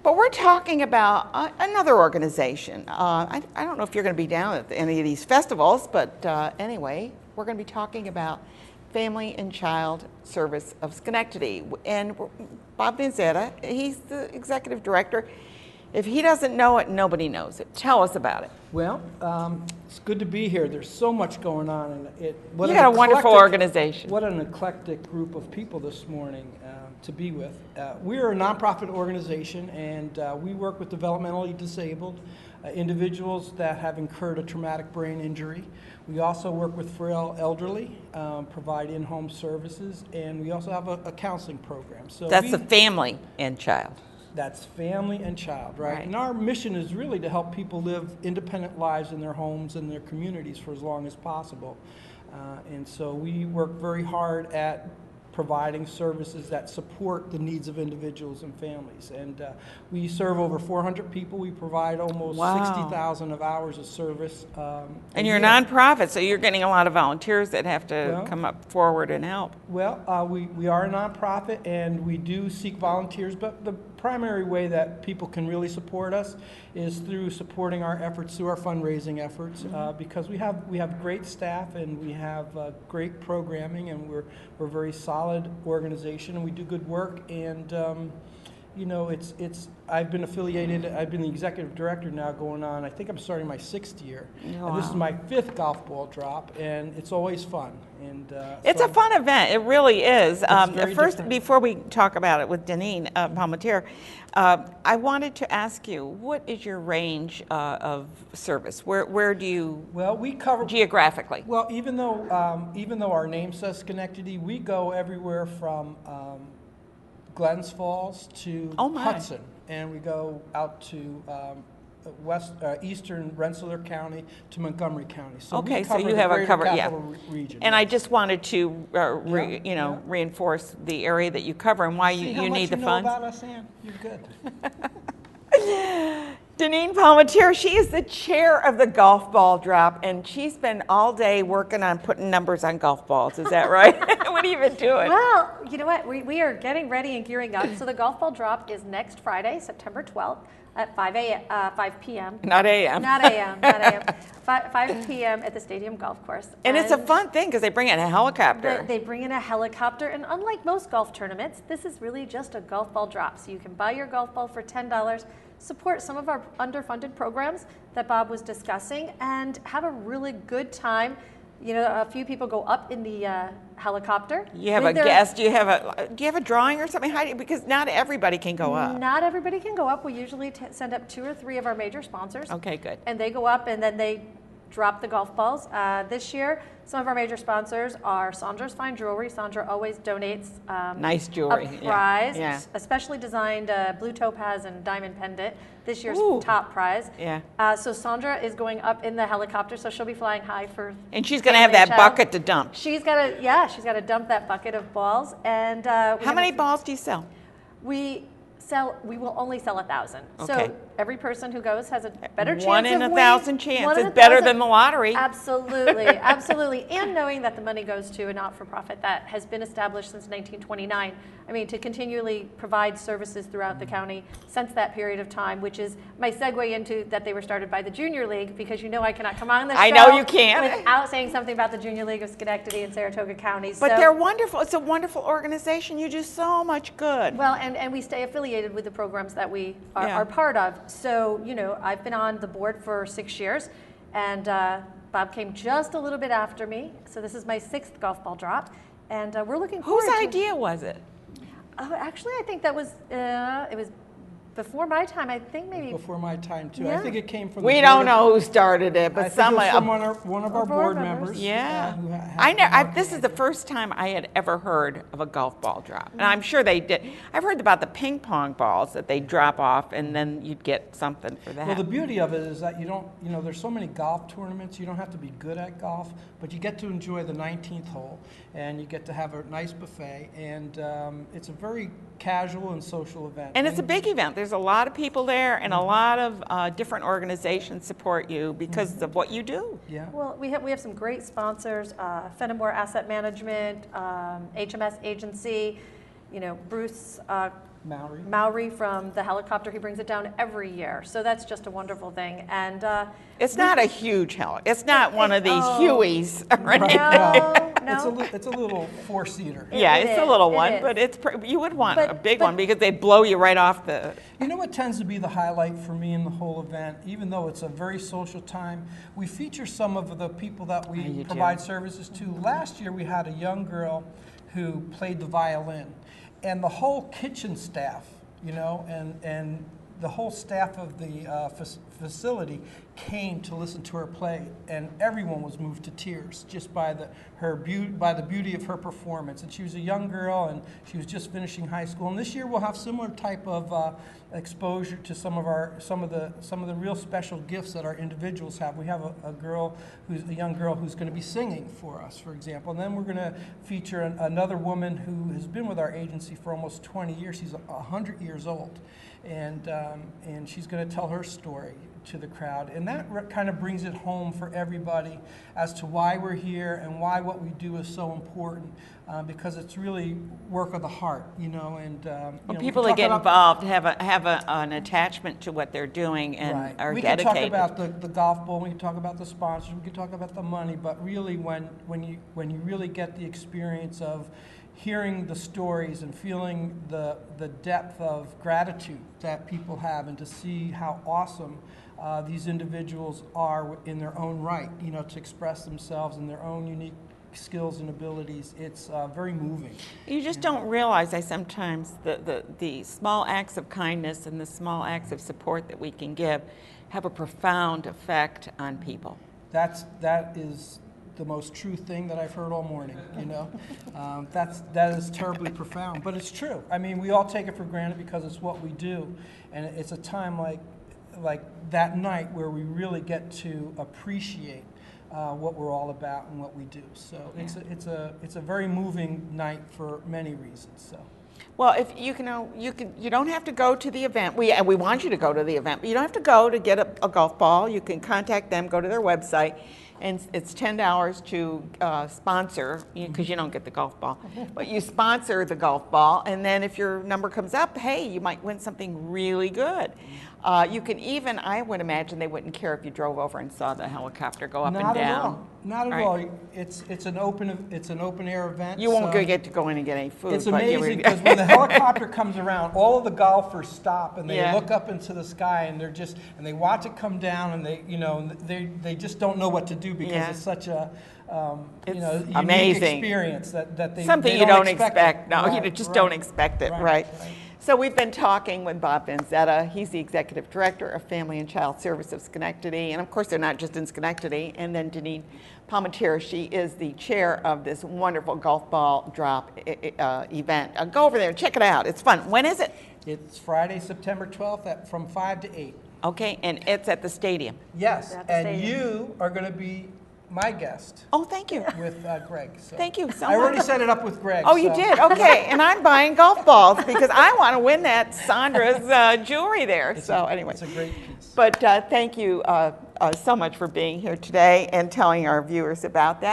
But we're talking about another organization. I don't know if you're going to be down at any of these festivals, but anyway, we're going to be talking about Family and Child Service of Schenectady. And Bob VanZetta, he's the executive director. If he doesn't know it, nobody knows it. Tell us about it. Well, it's good to be here. There's so much going on. And you got a wonderful organization. What an eclectic group of people this morning to be with. We're a nonprofit organization, and we work with developmentally disabled individuals that have incurred a traumatic brain injury. We also work with frail elderly, provide in-home services, and we also have a counseling program. So that's the family and child. That's family and child, right? And our mission is really to help people live independent lives in their homes and their communities for as long as possible. And so we work very hard at providing services that support the needs of individuals and families. And we serve over 400 people. We provide almost 60,000 of hours of service. And you're a nonprofit, so you're getting a lot of volunteers that have to come up forward and help. Well, we are a nonprofit, and we do seek volunteers, but the primary way that people can really support us is through supporting our efforts through our fundraising efforts, because we have great staff, and we have great programming, and we're a very solid organization, and we do good work. And you know, I've been affiliated. I've been the executive director now, going on, I think I'm starting my 6th year. Wow. And this is my 5th golf ball drop, and it's always fun. And it's a fun event. It really is. First, different. before we talk about it with Deneen Palmateer, I wanted to ask you, what is your range of service? Where do you? Well, we cover geographically. Well, even though our name says Schenectady, we go everywhere from Glens Falls to Hudson, and we go out to eastern Rensselaer County to Montgomery County. So okay, we so you have a cover, region. And I just wanted to, reinforce the area that you cover and why you need the funds. How much you know about us, Ann? You're good. Deneen Palmateer, she is the chair of the golf ball drop, and she's been all day working on putting numbers on golf balls. Is that right? What have you been doing? Well, you know what? We are getting ready and gearing up. So the golf ball drop is next Friday, September 12th at 5 p.m. Not a.m. Not a.m. Not a.m. 5 p.m. at the Stadium Golf Course. And it's a fun thing because they bring in a helicopter. They bring in a helicopter, and unlike most golf tournaments, this is really just a golf ball drop. So you can buy your golf ball for $10, support some of our underfunded programs that Bob was discussing, and have a really good time. You know, a few people go up in the helicopter. You have a guest. Do you have a drawing or something? Because not everybody can go up. Not everybody can go up. We usually send up 2 or 3 of our major sponsors. Okay, good. And they go up, and then they drop the golf balls. This year, some of our major sponsors are Sondra's Fine Jewelry. Sondra always donates nice jewelry, a prize, a specially designed blue topaz and diamond pendant. This year's top prize. Yeah. So Sondra is going up in the helicopter, so she'll be flying high for. And she's going to have that bucket to dump. She's got to dump that bucket of balls. And how many balls do you sell? We will only sell 1,000. Okay. So every person who goes has a better chance. 1 in 1,000 chance. It's better than the lottery. Absolutely, absolutely. And knowing that the money goes to a not-for-profit that has been established since 1929. I mean, to continually provide services throughout the county since that period of time, which is my segue into that they were started by the Junior League, because you know I cannot come on the show. I know you can't. Without saying something about the Junior League of Schenectady and Saratoga counties. But they're wonderful. It's a wonderful organization. You do so much good. Well, and we stay affiliated with the programs that we are part of. So, you know, I've been on the board for 6 years, and Bob came just a little bit after me. So this is my 6th golf ball drop, and we're looking forward to. Whose idea was it? Actually, I think that was it was before my time. I think maybe before my time too. Yeah. I think it came from. We don't know who started it, but one of our board members. Yeah, this is the first time I had ever heard of a golf ball drop, and I'm sure they did. I've heard about the ping pong balls that they drop off, and then you'd get something for that. Well, the beauty of it is that you don't, there's so many golf tournaments. You don't have to be good at golf, but you get to enjoy the 19th hole, and you get to have a nice buffet, and it's a very casual and social event. And it's a big event. There's a lot of people there, and a lot of different organizations support you because of what you do. Yeah. Well, we have some great sponsors: Fenimore Asset Management, HMS Agency, you know, Bruce Maori. from the helicopter, he brings it down every year. So that's just a wonderful thing. And It's not a huge helicopter. It's not one of these Hueys or anything. No. It's a little four-seater. Yeah, it's a little one, is. but you would want a big one because they'd blow you right off the... You know what tends to be the highlight for me in the whole event, even though it's a very social time, we feature some of the people that we provide services to. Last year we had a young girl who played the violin, and the whole kitchen staff, you know, and the whole staff of the facility came to listen to her play, and everyone was moved to tears just by the beauty of her performance. And she was a young girl, and she was just finishing high school. And this year we'll have similar type of exposure to some of the real special gifts that our individuals have. We have a young girl who's going to be singing for us, for example. And then we're going to feature another woman who has been with our agency for almost 20 years. She's 100 years old. And she's going to tell her story to the crowd, and that kind of brings it home for everybody as to why we're here and why what we do is so important, because it's really work of the heart, you know. And well, people that get involved have an attachment to what they're doing and are dedicated. We can talk about the golf ball, we can talk about the sponsors, we can talk about the money, but really when you really get the experience of hearing the stories and feeling the depth of gratitude that people have, and to see how awesome these individuals are in their own right, you know, to express themselves in their own unique skills and abilities, it's very moving. You just don't realize sometimes the small acts of kindness and the small acts of support that we can give have a profound effect on people. That is the most true thing that I've heard all morning, you know. That is terribly profound, but it's true. I mean, we all take it for granted because it's what we do, and it's a time like that night where we really get to appreciate what we're all about and what we do. So it's a very moving night for many reasons. So. Well, if you don't have to go to the event. We want you to go to the event, but you don't have to go to get a golf ball. You can contact them, go to their website, and it's $10 to sponsor, because you don't get the golf ball, but you sponsor the golf ball, and then if your number comes up, hey, you might win something really good. You can even, I would imagine they wouldn't care if you drove over and saw the helicopter go up and down. Not at all. It's an open air event. You won't get to go in and get any food. It's amazing because when the helicopter comes around, all of the golfers stop and they look up into the sky, and they watch it come down, and they just don't know what to do because it's such a unique amazing experience that they something you don't expect. No, you just don't expect it, right? So we've been talking with Bob VanZetta. He's the Executive Director of Family and Child Service of Schenectady. And of course, they're not just in Schenectady. And then Deneen Palmateer, she is the chair of this wonderful golf ball drop event. Go over there and check it out. It's fun. When is it? It's Friday, September 12th from 5 to 8. Okay, and it's at the stadium. Yes, and you are going to be my guest. Oh, thank you. With Greg. So. Thank you so much. I already set it up with Greg. Oh, you did? Okay, and I'm buying golf balls because I want to win that Sondra's jewelry there. So anyway. It's a great piece. But thank you so much for being here today and telling our viewers about that.